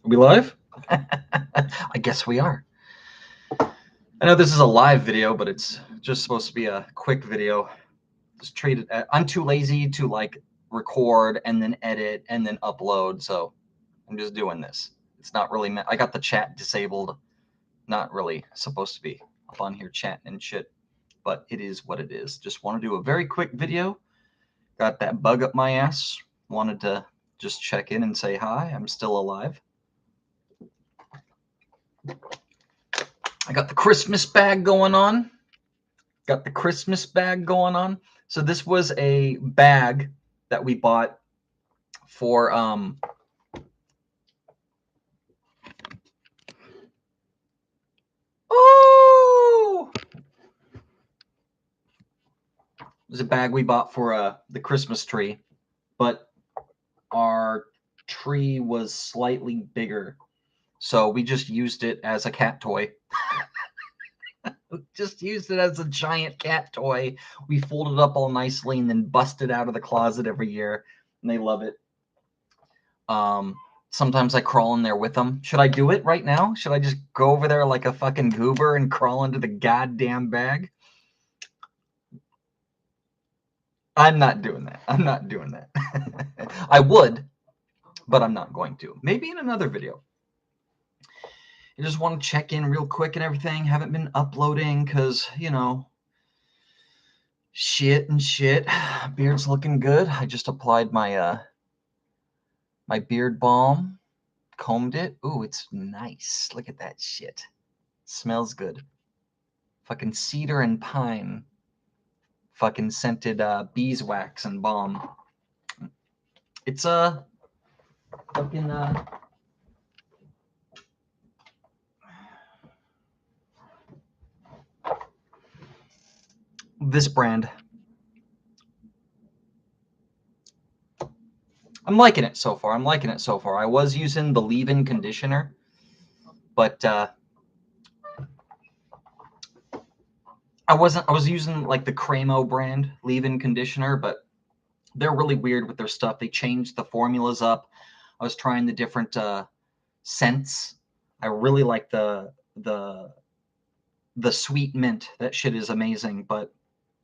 Are we live? I guess we are. I know this is a live video, but it's just supposed to be a quick video. Just treat it. I'm too lazy to like record and then edit and then upload, so I'm just doing this. It's not really I got the chat disabled. Not really supposed to be up on here chatting and shit, but it is what it is. Just want to do a very quick video. Got that bug up my ass. Wanted to just check in and say hi. I'm still alive. I got the Christmas bag going on. So this was a bag that we bought for it was a bag we bought for the Christmas tree, but our tree was slightly bigger, so we just used it as a cat toy. Just used it as a giant cat toy. We fold it up all nicely and then bust it out of the closet every year, and they love it. Sometimes I crawl in there with them. Should I do it right now? Should I just go over there like a fucking goober and crawl into the goddamn bag? I'm not doing that. I would, but I'm not going to. Maybe in another video. I just want to check in real quick and everything. Haven't been uploading because, you know, shit. Beard's looking good. I just applied my my beard balm, combed it. Ooh, it's nice. Look at that shit. Smells good. Fucking cedar and pine. Fucking scented beeswax and balm. It's fucking this brand. I'm liking it so far. I was using the leave-in conditioner, but I was using like the Cremo brand leave-in conditioner, but they're really weird with their stuff. They changed the formulas up. I was trying the different scents. I really like the sweet mint. That shit is amazing, but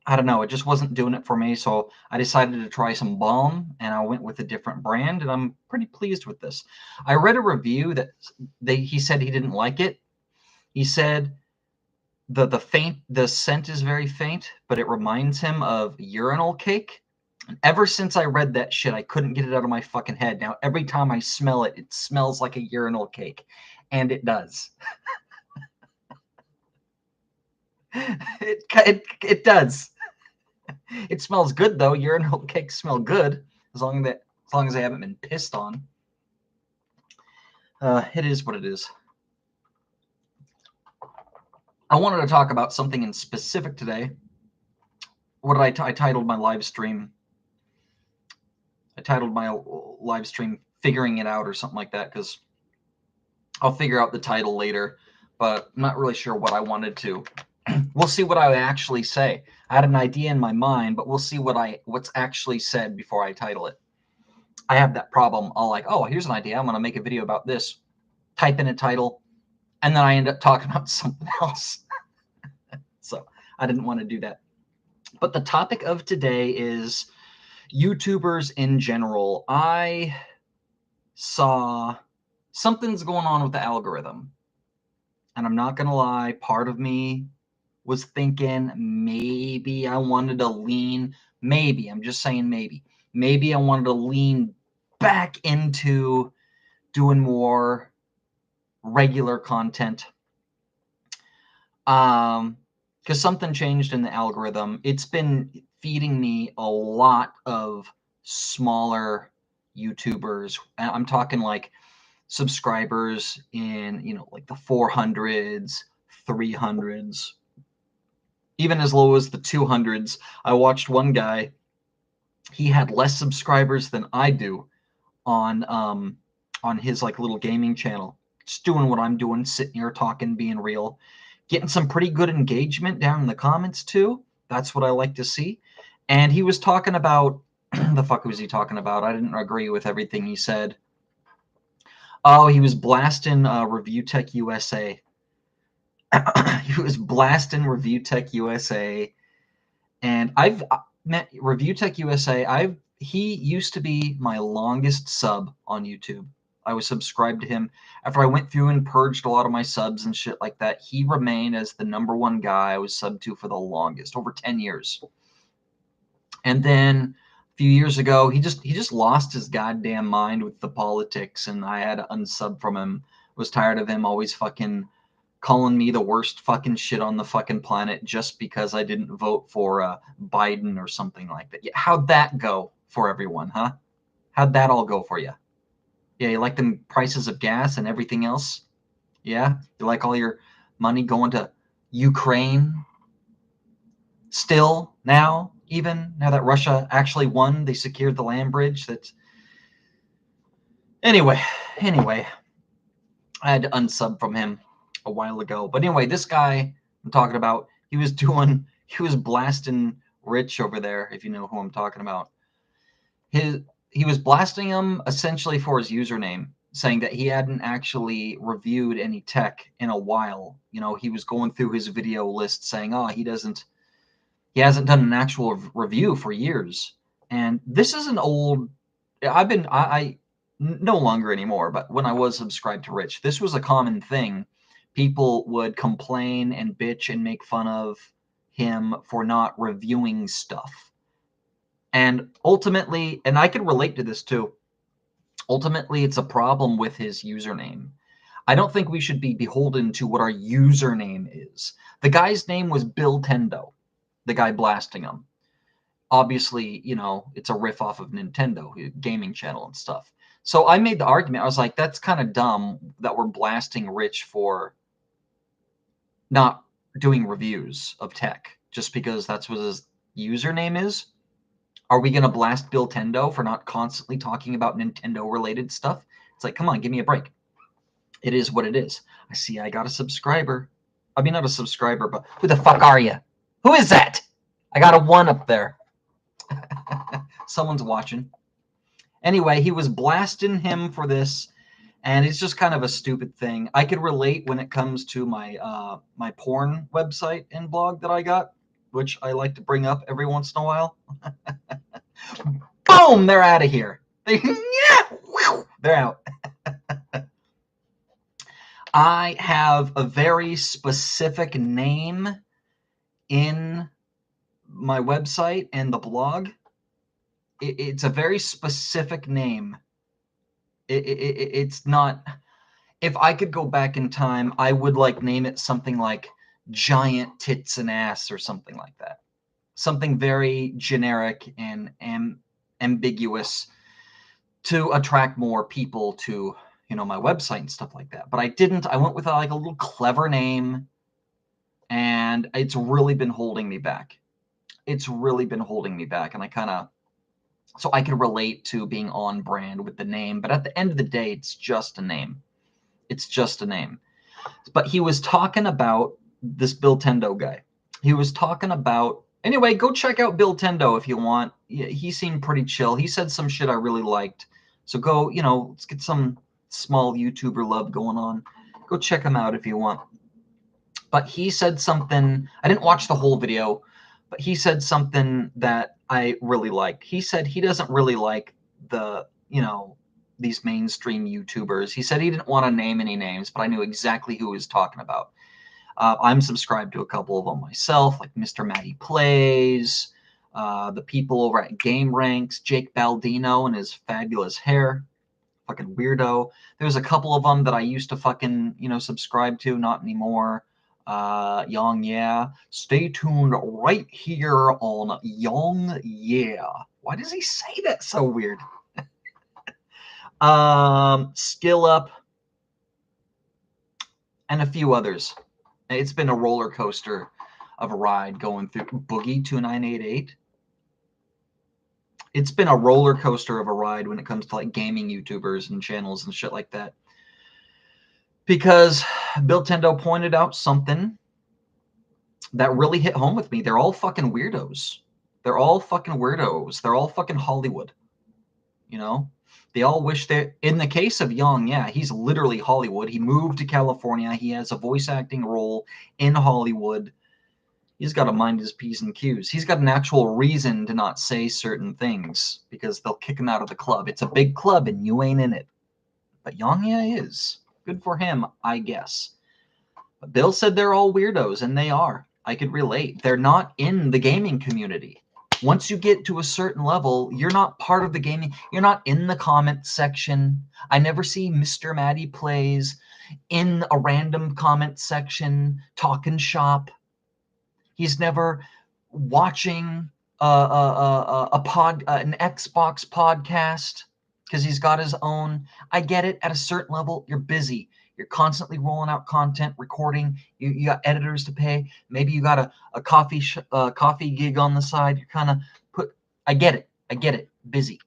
I don't know, it just wasn't doing it for me, so I decided to try some balm, and I went with a different brand, and I'm pretty pleased with this. I read a review that he said he didn't like it. He said the scent is very faint, but it reminds him of urinal cake. And ever since I read that shit, I couldn't get it out of my fucking head. Now, every time I smell it, it smells like a urinal cake, and it does. It does. It smells good though. Urinal cakes smell good as long as they haven't been pissed on. It is what it is. I wanted to talk about something in specific today. What did I titled my live stream? I titled my live stream "Figuring It Out" or something like that, because I'll figure out the title later, but I'm not really sure what I wanted to. We'll see what I actually say. I had an idea in my mind, but we'll see what's actually said before I title it. I have that problem. I'll like, oh, here's an idea. I'm going to make a video about this. Type in a title, and then I end up talking about something else. So I didn't want to do that. But the topic of today is YouTubers in general. I saw something's going on with the algorithm. And I'm not going to lie, part of me was thinking maybe I wanted to lean, I'm just saying maybe I wanted to lean back into doing more regular content. Because something changed in the algorithm. It's been feeding me a lot of smaller YouTubers. I'm talking like subscribers in, you know, like the 400s, 300s, even as low as the 200s. I watched one guy, he had less subscribers than I do on his like little gaming channel. Just doing what I'm doing, sitting here talking, being real, getting some pretty good engagement down in the comments too. That's what I like to see. And he was talking about, the fuck was he talking about? I didn't agree with everything he said. Oh, he was blasting Review Tech USA. He was blasting Review Tech USA, and I've met Review Tech USA. He used to be my longest sub on YouTube. I was subscribed to him after I went through and purged a lot of my subs and shit like that. He remained as the #1 guy I was subbed to for the longest, over 10 years. And then a few years ago, he just lost his goddamn mind with the politics, and I had to unsub from him. Was tired of him always fucking calling me the worst fucking shit on the fucking planet just because I didn't vote for Biden or something like that. How'd that go for everyone, huh? How'd that all go for you? Yeah, you like the prices of gas and everything else? Yeah? You like all your money going to Ukraine? Still, now, even now that Russia actually won, they secured the land bridge. That's anyway. I had to unsub from him a while ago. But anyway, this guy I'm talking about, he was blasting Rich over there, if you know who I'm talking about. He was blasting him essentially for his username, saying that he hadn't actually reviewed any tech in a while. You know, he was going through his video list saying, oh, he hasn't done an actual review for years. And this is an old, I no longer anymore, but when I was subscribed to Rich, this was a common thing. People would complain and bitch and make fun of him for not reviewing stuff. And ultimately, and I can relate to this too, ultimately it's a problem with his username. I don't think we should be beholden to what our username is. The guy's name was Bill Tendo, the guy blasting him. Obviously, you know, it's a riff off of Nintendo, gaming channel and stuff. So I made the argument. I was like, that's kind of dumb that we're blasting Rich for not doing reviews of tech just because that's what his username is. Are we going to blast Bill Tendo for not constantly talking about Nintendo related stuff? It's like, come on, give me a break. It is what it is. I see I got a subscriber. I mean, not a subscriber, but who the fuck are you? Who is that? I got a 1 up there. Someone's watching. Anyway, he was blasting him for this, and it's just kind of a stupid thing. I could relate when it comes to my my porn website and blog that I got, which I like to bring up every once in a while. Boom! They're out of here. They're out. I have a very specific name in my website and the blog. It's a very specific name. It's not. If I could go back in time, I would like name it something like Giant Tits and Ass or something like that. Something very generic and ambiguous to attract more people to, you know, my website and stuff like that. But I didn't. I went with like a little clever name, and it's really been holding me back. It's really been holding me back, and I kind of, so I can relate to being on brand with the name. But at the end of the day, it's just a name. It's just a name. But he was talking about this Bill Tendo guy. He was talking about, anyway, go check out Bill Tendo if you want. He seemed pretty chill. He said some shit I really liked. So go, you know, let's get some small YouTuber love going on. Go check him out if you want. But he said something, I didn't watch the whole video, but he said something that I really liked. He said he doesn't really like the, you know, these mainstream YouTubers. He said he didn't want to name any names, but I knew exactly who he was talking about. I'm subscribed to a couple of them myself, like Mr. Matty Plays, the people over at Game Ranks, Jake Baldino and his fabulous hair, fucking weirdo. There's a couple of them that I used to fucking, you know, subscribe to, not anymore. Young Yeah. Stay tuned right here on Young Yeah. Why does he say that so weird? Skill Up, and a few others. It's been a roller coaster of a ride going through Boogie 2988. It's been a roller coaster of a ride when it comes to like gaming YouTubers and channels and shit like that. Because Bill Tendo pointed out something that really hit home with me. They're all fucking weirdos. They're all fucking weirdos. They're all fucking Hollywood. You know? They all wish that, in the case of Young, yeah, he's literally Hollywood. He moved to California. He has a voice acting role in Hollywood. He's got to mind his P's and Q's. He's got an actual reason to not say certain things because they'll kick him out of the club. It's a big club and you ain't in it. But Young, yeah, is. Good for him, I guess. But Bill said they're all weirdos, and they are. I could relate. They're not in the gaming community. Once you get to a certain level, you're not part of the gaming. You're not in the comment section. I never see Mr. Maddie Plays in a random comment section talking shop. He's never watching an Xbox podcast because he's got his own. I get it. At a certain level, you're busy. You're constantly rolling out content, recording. You got editors to pay. Maybe you got a coffee gig on the side. You're kind of put. I get it. I get it. Busy.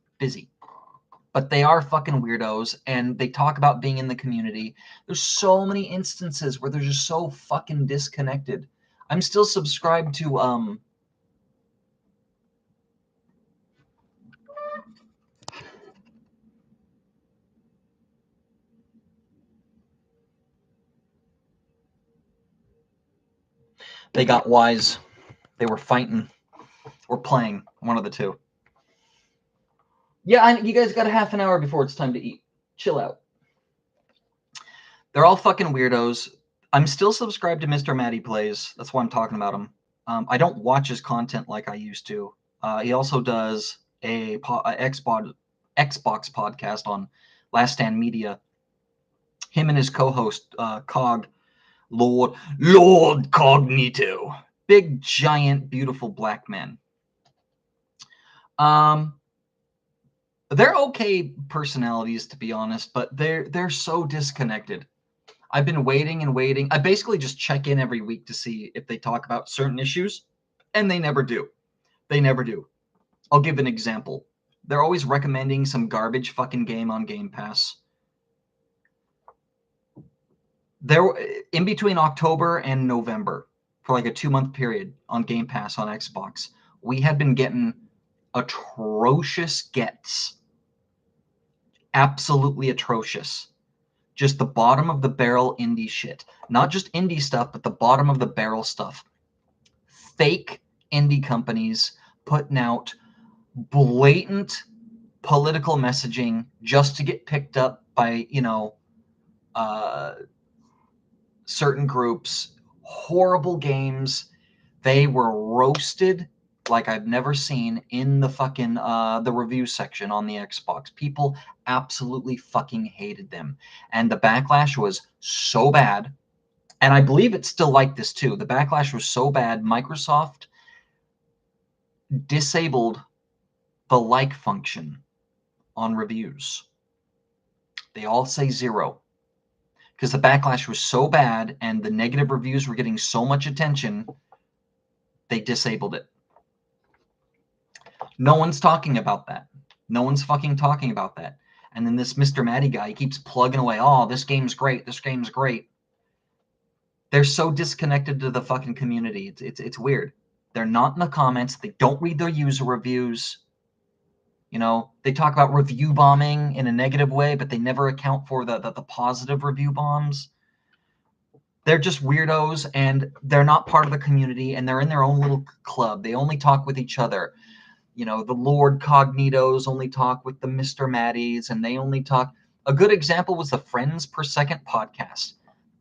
But they are fucking weirdos, and they talk about being in the community. There's so many instances where they're just so fucking disconnected. I'm still subscribed to they got wise. They were fighting or playing, one of the two. Yeah, you guys got a half an hour before it's time to eat. Chill out. They're all fucking weirdos. I'm still subscribed to Mr. Maddie Plays. That's why I'm talking about him. I don't watch his content like I used to. He also does a Xbox podcast on Last Stand Media. Him and his co-host, Lord Cognito. Big, giant, beautiful black men. They're okay personalities, to be honest, but they're so disconnected. I've been waiting and waiting. I basically just check in every week to see if they talk about certain issues, and they never do. They never do. I'll give an example. They're always recommending some garbage fucking game on Game Pass. There, in between October and November, for like a 2-month period on Game Pass on Xbox, we had been getting atrocious gets. Absolutely atrocious. Just the bottom of the barrel indie shit. Not just indie stuff, but the bottom of the barrel stuff. Fake indie companies putting out blatant political messaging just to get picked up by, certain groups. Horrible games. They were roasted like I've never seen in the fucking the review section on the Xbox. People absolutely fucking hated them. And the backlash was so bad. And I believe it's still like this too. The backlash was so bad, Microsoft disabled the like function on reviews. They all say 0. Because the backlash was so bad and the negative reviews were getting so much attention, they disabled it. No one's talking about that. No one's fucking talking about that. And then this Mr. Maddie guy, he keeps plugging away. Oh, this game's great. This game's great. They're so disconnected to the fucking community. It's weird. They're not in the comments. They don't read their user reviews. They talk about review bombing in a negative way, but they never account for the positive review bombs. They're just weirdos, and they're not part of the community, and they're in their own little club. They only talk with each other. The Lord Cognitos only talk with the Mr. Maddies, and they only talk. A good example was the Friends Per Second podcast.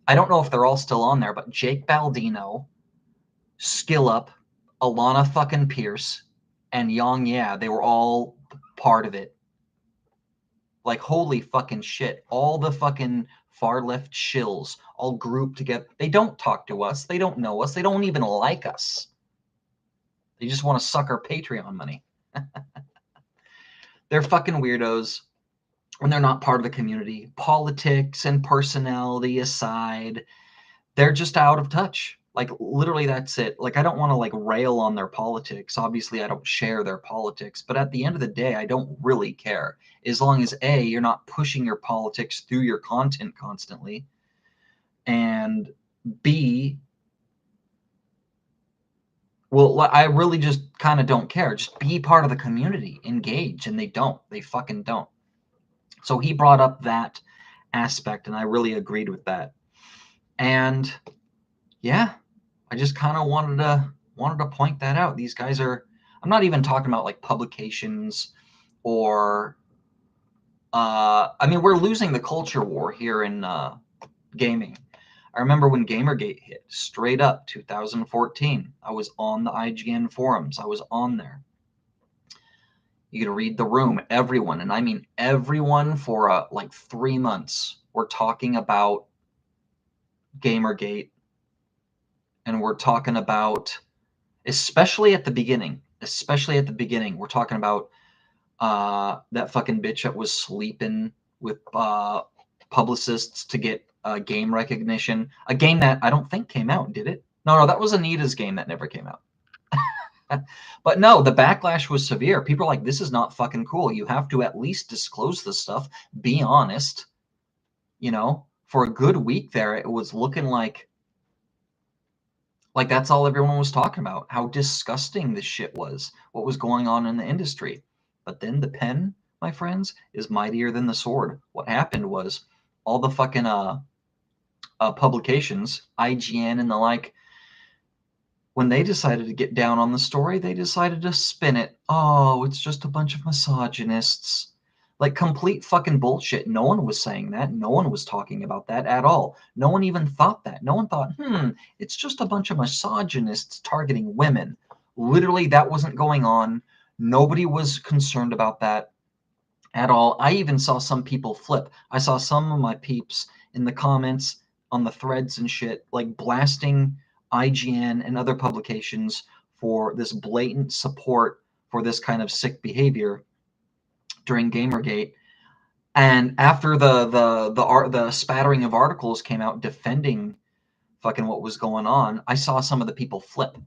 I don't know if they're all still on there, but Jake Baldino, Skillup, Alana fucking Pierce, and Yang, they were all part of it. Like, holy fucking shit. All the fucking far left shills all grouped together. They don't talk to us. They don't know us. They don't even like us. They just want to suck our Patreon money. They're fucking weirdos, and they're not part of the community. Politics and personality aside, they're just out of touch. Like, literally, that's it. Like, I don't want to, rail on their politics. Obviously, I don't share their politics. But at the end of the day, I don't really care. As long as, A, you're not pushing your politics through your content constantly. And, B, well, I really just kind of don't care. Just be part of the community. Engage. And they don't. They fucking don't. So he brought up that aspect, and I really agreed with that. And yeah, I just kind of wanted to point that out. These guys are, I'm not even talking about like publications or I mean, we're losing the culture war here in gaming. I remember when Gamergate hit, straight up 2014. I was on the IGN forums. I was on there. You could read the room, everyone, and I mean everyone, for like 3 months. We're talking about Gamergate, and we're talking about, especially at the beginning, we're talking about that fucking bitch that was sleeping with publicists to get game recognition. A game that I don't think came out, did it? No, that was Anita's game that never came out. But no, the backlash was severe. People are like, this is not fucking cool. You have to at least disclose this stuff. Be honest. You know, for a good week there, it was looking like that's all everyone was talking about. How disgusting this shit was. What was going on in the industry. But then the pen, my friends, is mightier than the sword. What happened was all the fucking publications, IGN and the like, when they decided to get down on the story, they decided to spin it. Oh, it's just a bunch of misogynists. Like complete fucking bullshit. No one was saying that. No one was talking about that at all. No one even thought that. No one thought, it's just a bunch of misogynists targeting women. Literally, that wasn't going on. Nobody was concerned about that at all. I even saw some people flip. I saw some of my peeps in the comments on the threads and shit, like blasting IGN and other publications for this blatant support for this kind of sick behavior during Gamergate. And after the spattering of articles came out defending fucking what was going on, I saw some of the people flip.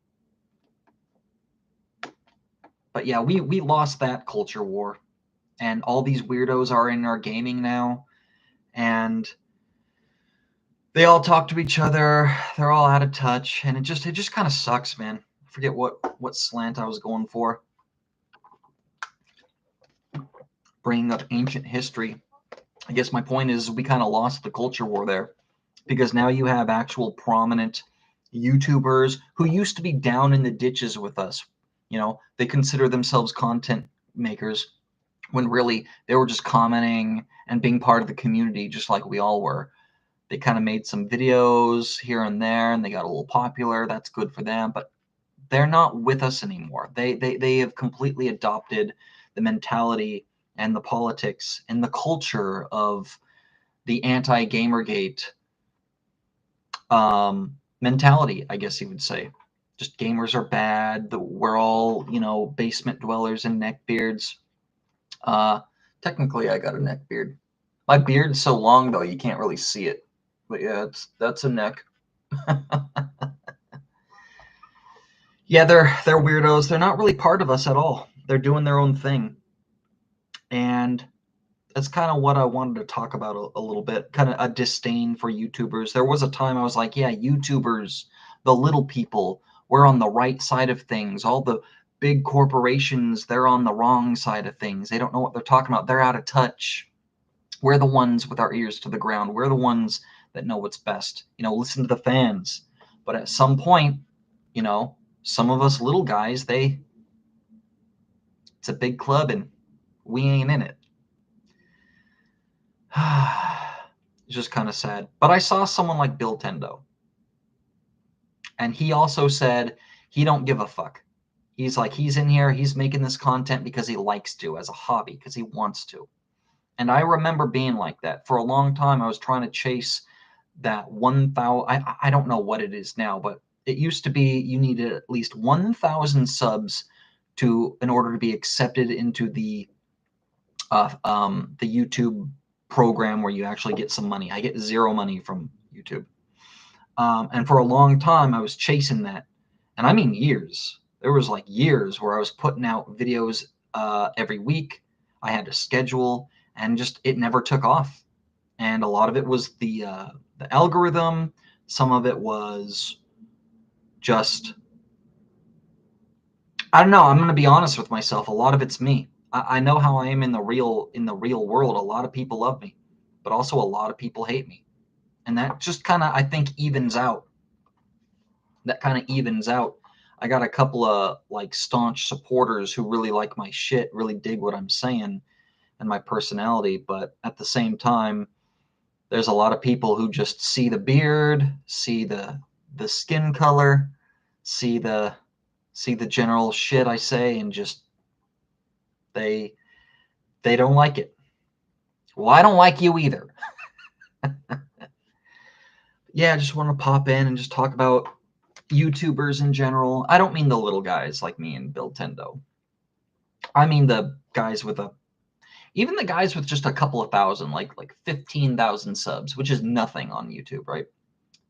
But yeah, we lost that culture war, and all these weirdos are in our gaming now, and they all talk to each other. They're all out of touch, and it just kind of sucks, man. I forget what slant I was going for. Bringing up ancient history. I guess my point is we kind of lost the culture war there, because now you have actual prominent YouTubers who used to be down in the ditches with us. You know, they consider themselves content makers when really they were just commenting and being part of the community just like we all were. They kind of made some videos here and there and they got a little popular. That's good for them, but they're not with us anymore. They have completely adopted the mentality and the politics and the culture of the anti-Gamergate mentality, I guess you would say. Just gamers are bad. We're all, basement dwellers and neckbeards. Technically, I got a neck beard. My beard's so long, though, you can't really see it. But yeah, that's a neck. Yeah, they're weirdos. They're not really part of us at all. They're doing their own thing. And that's kind of what I wanted to talk about a little bit, kind of a disdain for YouTubers. There was a time I was like, yeah, YouTubers, the little people, we're on the right side of things. All the big corporations, they're on the wrong side of things. They don't know what they're talking about. They're out of touch. We're the ones with our ears to the ground. We're the ones that know what's best. Listen to the fans. But at some point, some of us little guys, it's a big club and we ain't in it. It's just kind of sad. But I saw someone like Bill Tendo. And he also said he don't give a fuck. He's like, he's in here, he's making this content because he likes to, as a hobby, because he wants to. And I remember being like that. For a long time, I was trying to chase that 1,000, I don't know what it is now, but it used to be you needed at least 1,000 subs in order to be accepted into the YouTube program where you actually get some money. I get zero money from YouTube. And for a long time, I was chasing that. And I mean years. There was like years where I was putting out videos every week. I had to schedule, and just it never took off. And a lot of it was the algorithm. Some of it was just, I don't know. I'm going to be honest with myself. A lot of it's me. I know how I am in the real world. A lot of people love me, but also a lot of people hate me, and that just kind of, I think, evens out. That kind of evens out. I got a couple of like staunch supporters who really like my shit, really dig what I'm saying and my personality, but at the same time, there's a lot of people who just see the beard, see the skin color, see the general shit I say, and just they don't like it. Well, I don't like you either. Yeah, I just want to pop in and just talk about YouTubers in general. I don't mean the little guys like me and Bill Tendo. I mean the guys with even the guys with just a couple of thousand, like 15,000 subs, which is nothing on YouTube, right?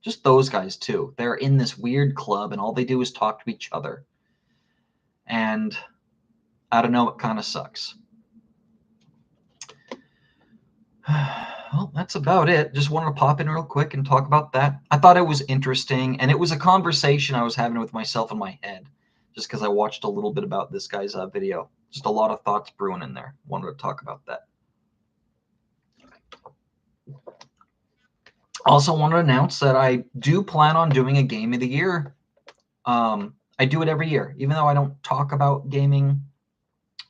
Just those guys too. They're in this weird club and all they do is talk to each other. And I don't know, it kind of sucks. Well, that's about it. Just wanted to pop in real quick and talk about that. I thought it was interesting, and it was a conversation I was having with myself in my head, just because I watched a little bit about this guy's video. Just a lot of thoughts brewing in there. Wanted to talk about that. Also want to announce that I do plan on doing a Game of the Year. I do it every year. Even though I don't talk about gaming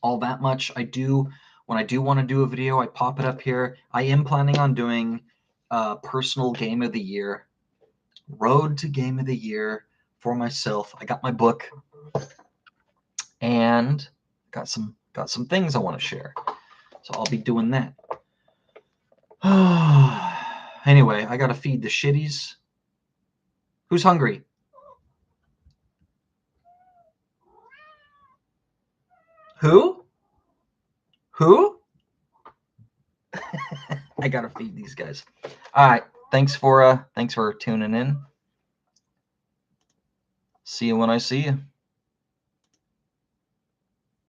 all that much, I do, when I do want to do a video, I pop it up here. I am planning on doing a personal Game of the Year, Road to Game of the Year for myself. I got my book and got some things I want to share. So I'll be doing that. Anyway, I gotta feed the shitties. Who's hungry? Who? I gotta feed these guys. All right. Thanks for tuning in. See you when I see you.